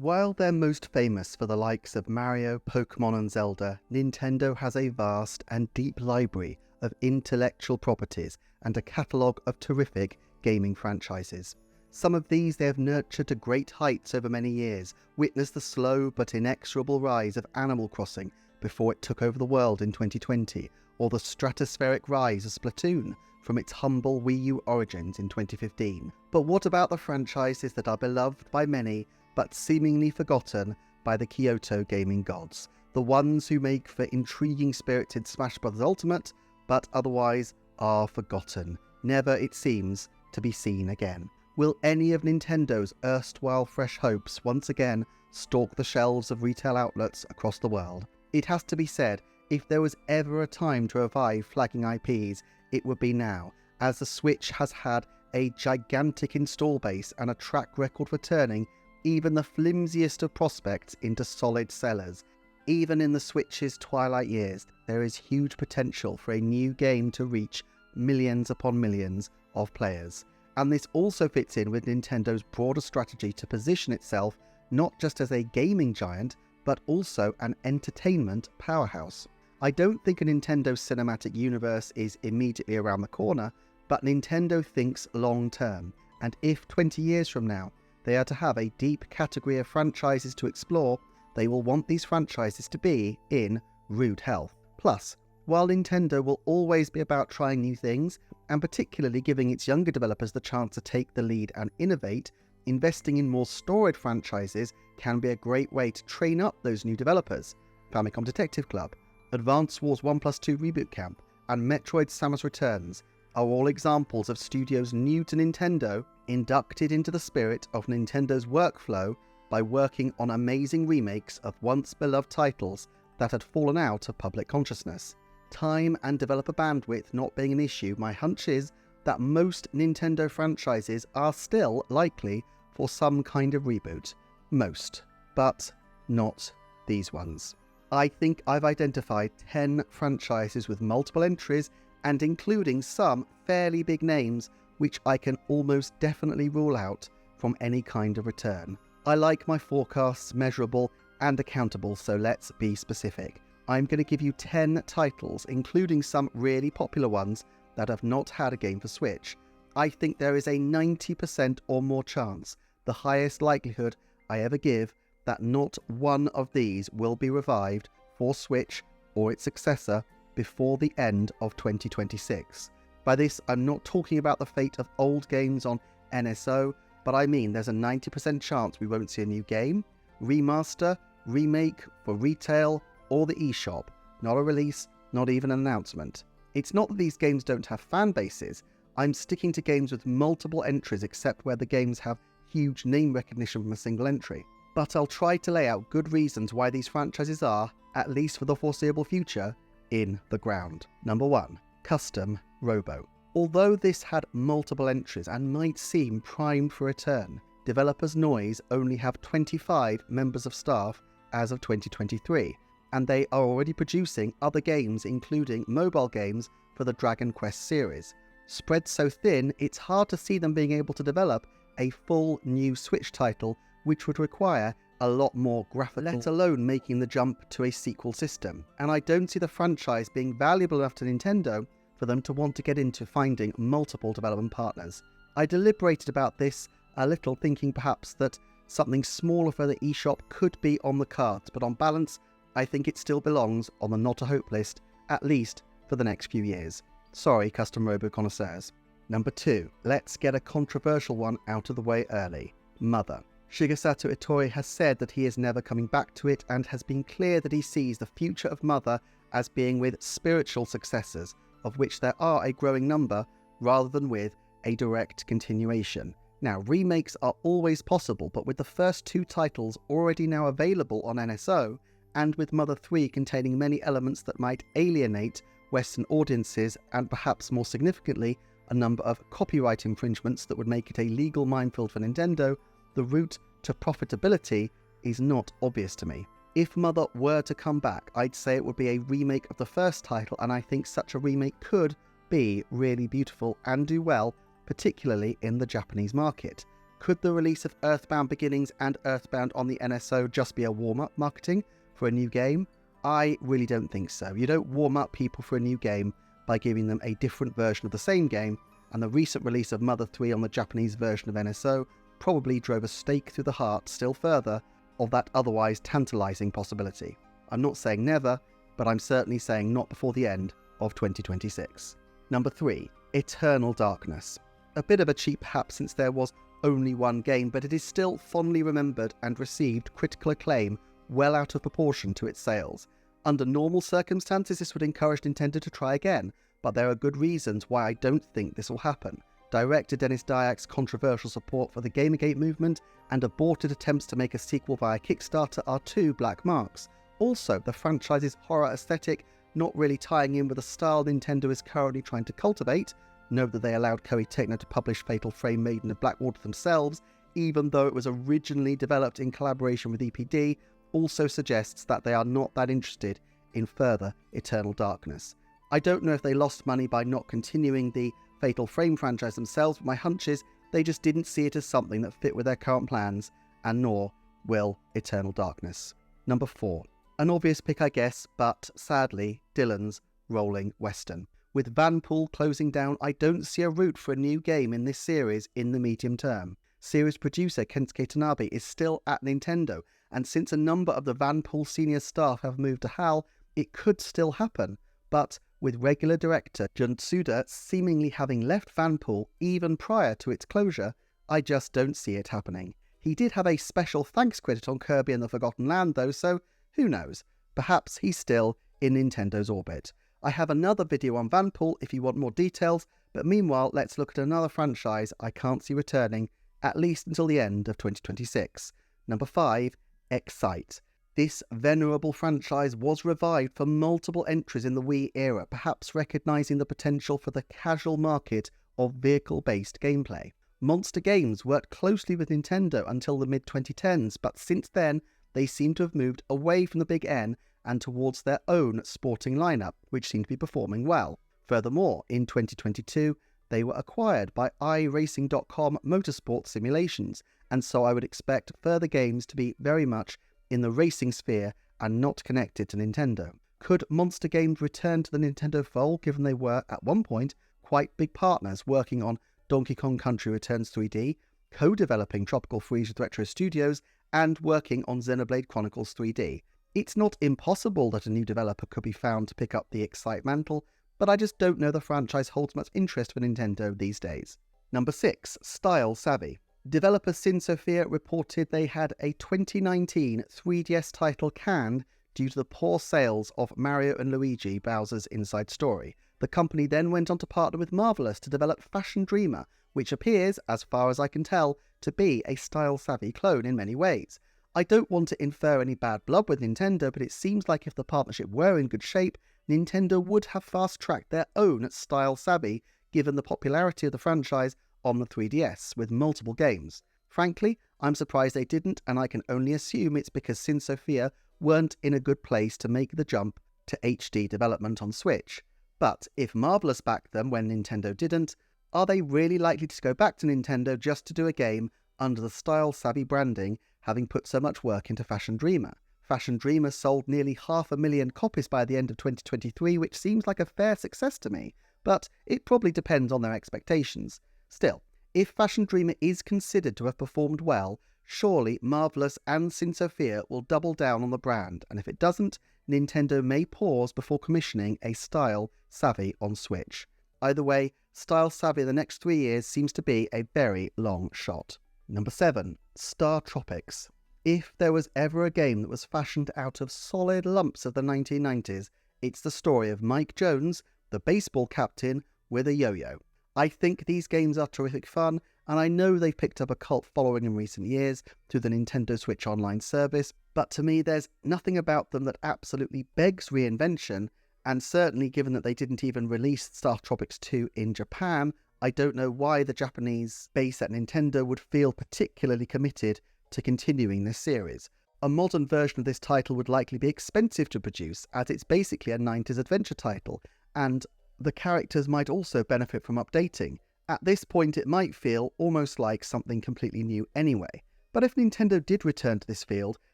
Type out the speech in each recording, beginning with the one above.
While they're most famous for the likes of Mario, Pokemon and Zelda, Nintendo has a vast and deep library of intellectual properties and a catalogue of terrific gaming franchises. Some of these they have nurtured to great heights over many years. Witness the slow but inexorable rise of Animal Crossing before it took over the world in 2020, or the stratospheric rise of Splatoon from its humble Wii U origins in 2015. But what about the franchises that are beloved by many but seemingly forgotten by the Kyoto gaming gods? The ones who make for intriguing spirited Smash Bros. Ultimate, but otherwise are forgotten, never, it seems, to be seen again. Will any of Nintendo's erstwhile fresh hopes once again stalk the shelves of retail outlets across the world? It has to be said, if there was ever a time to revive flagging IPs, it would be now, as the Switch has had a gigantic install base and a track record for turning even the flimsiest of prospects into solid sellers. Even in the Switch's twilight years, there is huge potential for a new game to reach millions upon millions of players. And this also fits in with Nintendo's broader strategy to position itself not just as a gaming giant, but also an entertainment powerhouse. I don't think a Nintendo cinematic universe is immediately around the corner, but Nintendo thinks long term, and if 20 years from now they are to have a deep category of franchises to explore, they will want these franchises to be in rude health. Plus, while Nintendo will always be about trying new things, and particularly giving its younger developers the chance to take the lead and innovate, investing in more storied franchises can be a great way to train up those new developers. Famicom Detective Club, Advance Wars 1+2 Reboot Camp, and Metroid Samus Returns are all examples of studios new to Nintendo, inducted into the spirit of Nintendo's workflow by working on amazing remakes of once beloved titles that had fallen out of public consciousness. Time and developer bandwidth not being an issue, my hunch is that most Nintendo franchises are still likely for some kind of reboot. Most, but not these ones. I think I've identified 10 franchises with multiple entries and including some fairly big names which I can almost definitely rule out from any kind of return. I like my forecasts measurable and accountable, so let's be specific. I'm going to give you 10 titles, including some really popular ones that have not had a game for Switch. I think there is a 90% or more chance, the highest likelihood I ever give, that not one of these will be revived for Switch or its successor before the end of 2026. By this, I'm not talking about the fate of old games on NSO, but I mean there's a 90% chance we won't see a new game, remaster, remake for retail, or the eShop. Not a release, not even an announcement. It's not that these games don't have fan bases. I'm sticking to games with multiple entries except where the games have huge name recognition from a single entry. But I'll try to lay out good reasons why these franchises are, at least for the foreseeable future, in the ground. Number 1. Custom Robo. Although this had multiple entries and might seem primed for return, developers Noise only have 25 members of staff as of 2023, and they are already producing other games including mobile games for the Dragon Quest series. Spread so thin, it's hard to see them being able to develop a full new Switch title which would require a lot more graphical, let alone making the jump to a sequel system. And I don't see the franchise being valuable enough to Nintendo for them to want to get into finding multiple development partners. I deliberated about this a little, thinking perhaps that something smaller for the eShop could be on the cards, but on balance, I think it still belongs on the not a hope list, at least for the next few years. Sorry, custom Robo connoisseurs. Number 2, let's get a controversial one out of the way early. Mother. Shigesato Itoi has said that he is never coming back to it and has been clear that he sees the future of Mother as being with spiritual successors, of which there are a growing number, rather than with a direct continuation. Now, remakes are always possible, but with the first 2 titles already now available on NSO, and with Mother 3 containing many elements that might alienate Western audiences, and perhaps more significantly, a number of copyright infringements that would make it a legal minefield for Nintendo, the route to profitability is not obvious to me. If Mother were to come back, I'd say it would be a remake of the first title, and I think such a remake could be really beautiful and do well, particularly in the Japanese market. Could the release of Earthbound Beginnings and Earthbound on the NSO just be a warm-up marketing for a new game? I really don't think so. You don't warm up people for a new game by giving them a different version of the same game, and the recent release of Mother 3 on the Japanese version of NSO probably drove a stake through the heart still further of that otherwise tantalising possibility. I'm not saying never, but I'm certainly saying not before the end of 2026. Number 3. Eternal Darkness. A bit of a cheap hap since there was only one game, but it is still fondly remembered and received critical acclaim well out of proportion to its sales. Under normal circumstances, this would encourage Nintendo to try again, but there are good reasons why I don't think this will happen. Director Dennis Diak's controversial support for the Gamergate movement and aborted attempts to make a sequel via Kickstarter are two black marks. Also, the franchise's horror aesthetic not really tying in with the style Nintendo is currently trying to cultivate. Note that they allowed Koei Tecmo to publish Fatal Frame Maiden of Blackwater themselves, even though it was originally developed in collaboration with EPD, also suggests that they are not that interested in further Eternal Darkness. I don't know if they lost money by not continuing the Fatal Frame franchise themselves, but my hunch is they just didn't see it as something that fit with their current plans, and nor will Eternal Darkness. Number 4. An obvious pick, I guess, but sadly, Dillon's Rolling Western. With Vanpool closing down, I don't see a route for a new game in this series in the medium term. Series producer Kensuke Tanabe is still at Nintendo, and since a number of the Vanpool senior staff have moved to HAL, it could still happen. But with regular director Jun Tsuda seemingly having left Vanpool even prior to its closure, I just don't see it happening. He did have a special thanks credit on Kirby and the Forgotten Land though, so who knows? Perhaps he's still in Nintendo's orbit. I have another video on Vanpool if you want more details, but meanwhile let's look at another franchise I can't see returning, at least until the end of 2026. Number 5, Excite. This venerable franchise was revived for multiple entries in the Wii era, perhaps recognising the potential for the casual market of vehicle-based gameplay. Monster Games worked closely with Nintendo until the mid-2010s, but since then they seem to have moved away from the Big N and towards their own sporting lineup, which seemed to be performing well. Furthermore, in 2022, they were acquired by iRacing.com Motorsport Simulations, and so I would expect further games to be very much in the racing sphere and not connected to Nintendo. Could Monster Games return to the Nintendo fold, given they were, at one point, quite big partners working on Donkey Kong Country Returns 3D, co-developing Tropical Freeze with Retro Studios, and working on Xenoblade Chronicles 3D? It's not impossible that a new developer could be found to pick up the Excite mantle, but I just don't know the franchise holds much interest for Nintendo these days. Number 6, Style Savvy. Developer Sin Sophia reported they had a 2019 3DS title canned due to the poor sales of Mario & Luigi Bowser's Inside Story. The company then went on to partner with Marvelous to develop Fashion Dreamer, which appears, as far as I can tell, to be a Style Savvy clone in many ways. I don't want to infer any bad blood with Nintendo, but it seems like if the partnership were in good shape, Nintendo would have fast-tracked their own Style Savvy, given the popularity of the franchise on the 3DS, with multiple games. Frankly, I'm surprised they didn't, and I can only assume it's because Sin Sophia weren't in a good place to make the jump to HD development on Switch. But if Marvelous backed them when Nintendo didn't, are they really likely to go back to Nintendo just to do a game under the Style Savvy branding, having put so much work into Fashion Dreamer? Fashion Dreamer sold nearly 500,000 copies by the end of 2023, which seems like a fair success to me, but it probably depends on their expectations. Still, if Fashion Dreamer is considered to have performed well, surely Marvelous and Sin Sophia will double down on the brand, and if it doesn't, Nintendo may pause before commissioning a Style Savvy on Switch. Either way, Style Savvy in the next 3 years seems to be a very long shot. Number 7, StarTropics. If there was ever a game that was fashioned out of solid lumps of the 1990s, it's the story of Mike Jones, the baseball captain, with a yo-yo. I think these games are terrific fun, and I know they've picked up a cult following in recent years through the Nintendo Switch Online service, but to me there's nothing about them that absolutely begs reinvention, and certainly given that they didn't even release StarTropics 2 in Japan, I don't know why the Japanese base at Nintendo would feel particularly committed to continuing this series. A modern version of this title would likely be expensive to produce, as it's basically a 90s adventure title, and the characters might also benefit from updating, At this point it might feel almost like something completely new anyway, but if Nintendo did return to this field,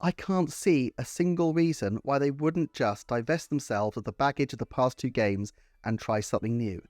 I can't see a single reason why they wouldn't just divest themselves of the baggage of the past 2 games and try something new.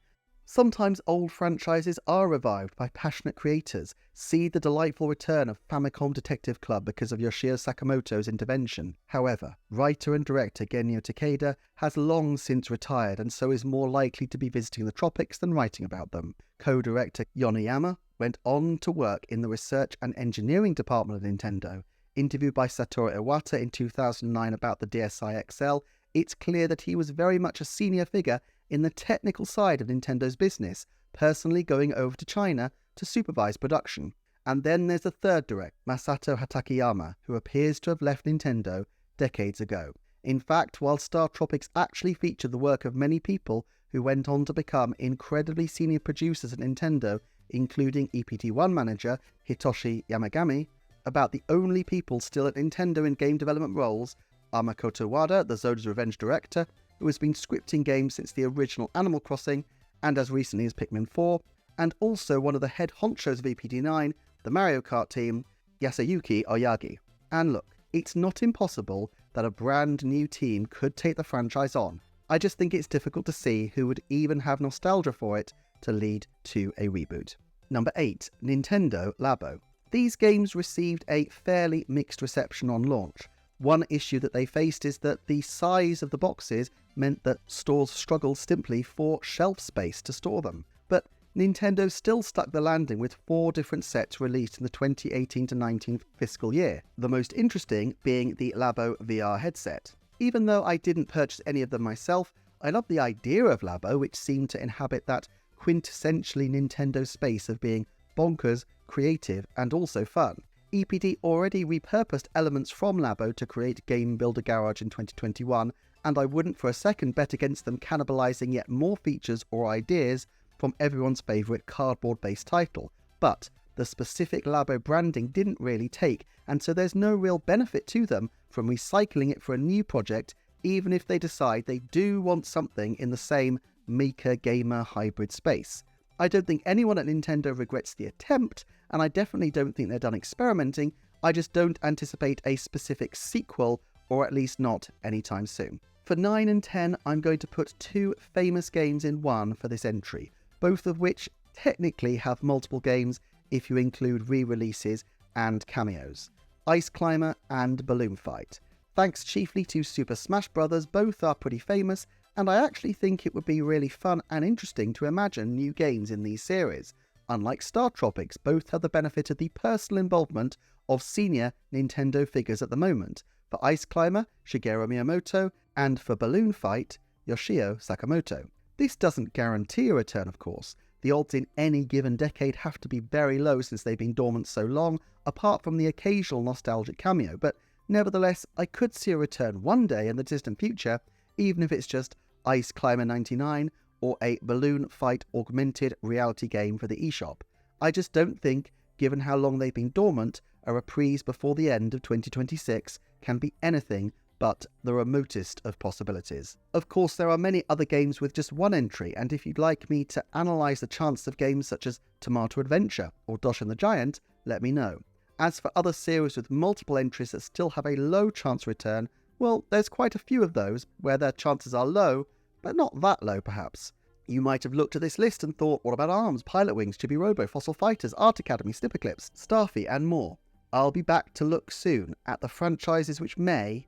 Sometimes old franchises are revived by passionate creators. See the delightful return of Famicom Detective Club because of Yoshio Sakamoto's intervention. However, writer and director Genyo Takeda has long since retired and so is more likely to be visiting the tropics than writing about them. Co-director Yoneyama went on to work in the research and engineering department of Nintendo. Interviewed by Satoru Iwata in 2009 about the DSi XL, it's clear that he was very much a senior figure in the technical side of Nintendo's business, personally going over to China to supervise production. And then there's the third director, Masato Hatakeyama, who appears to have left Nintendo decades ago. In fact, while StarTropics actually featured the work of many people who went on to become incredibly senior producers at Nintendo, including EPT1 manager Hitoshi Yamagami, about the only people still at Nintendo in game development roles are Makoto Wada, the Zoda's Revenge director, who has been scripting games since the original Animal Crossing and as recently as Pikmin 4, and also one of the head honchos of EPD9, the Mario Kart team, Yasuyuki Oyagi. And look, it's not impossible that a brand new team could take the franchise on. I just think it's difficult to see who would even have nostalgia for it to lead to a reboot. Number 8. Nintendo Labo. These games received a fairly mixed reception on launch. One issue that they faced is that the size of the boxes meant that stores struggled simply for shelf space to store them. But Nintendo still stuck the landing with 4 different sets released in the 2018-19 fiscal year, the most interesting being the Labo VR headset. Even though I didn't purchase any of them myself, I love the idea of Labo, which seemed to inhabit that quintessentially Nintendo space of being bonkers, creative, and also fun. EPD already repurposed elements from Labo to create Game Builder Garage in 2021, and I wouldn't for a second bet against them cannibalizing yet more features or ideas from everyone's favourite cardboard-based title. But the specific Labo branding didn't really take, and so there's no real benefit to them from recycling it for a new project, even if they decide they do want something in the same maker-gamer hybrid space. I don't think anyone at Nintendo regrets the attempt, and I definitely don't think they're done experimenting. I just don't anticipate a specific sequel, or at least not anytime soon. For 9 and 10, I'm going to put 2 famous games in one for this entry, both of which technically have multiple games if you include re-releases and cameos. Ice Climber and Balloon Fight. Thanks chiefly to Super Smash Bros., both are pretty famous, and I actually think it would be really fun and interesting to imagine new games in these series. Unlike StarTropics, both have the benefit of the personal involvement of senior Nintendo figures at the moment. For Ice Climber, Shigeru Miyamoto, and for Balloon Fight, Yoshio Sakamoto. This doesn't guarantee a return, of course. The odds in any given decade have to be very low since they've been dormant so long, apart from the occasional nostalgic cameo, but nevertheless, I could see a return one day in the distant future, even if it's just Ice Climber 99 or a Balloon Fight augmented reality game for the eShop. I just don't think, given how long they've been dormant, a reprise before the end of 2026 can be anything but the remotest of possibilities. Of course, there are many other games with just one entry, and if you'd like me to analyse the chances of games such as Tomato Adventure or Dosh and the Giant, let me know. As for other series with multiple entries that still have a low chance return, well, there's quite a few of those where their chances are low, but not that low perhaps. You might have looked at this list and thought, what about ARMS, Pilot Wings, Chibi Robo, Fossil Fighters, Art Academy, Snipperclips, Starfy, and more? I'll be back to look soon at the franchises which may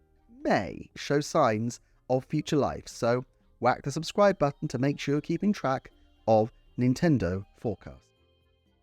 show signs of future life, so whack the subscribe button to make sure you're keeping track of Nintendo Forecast.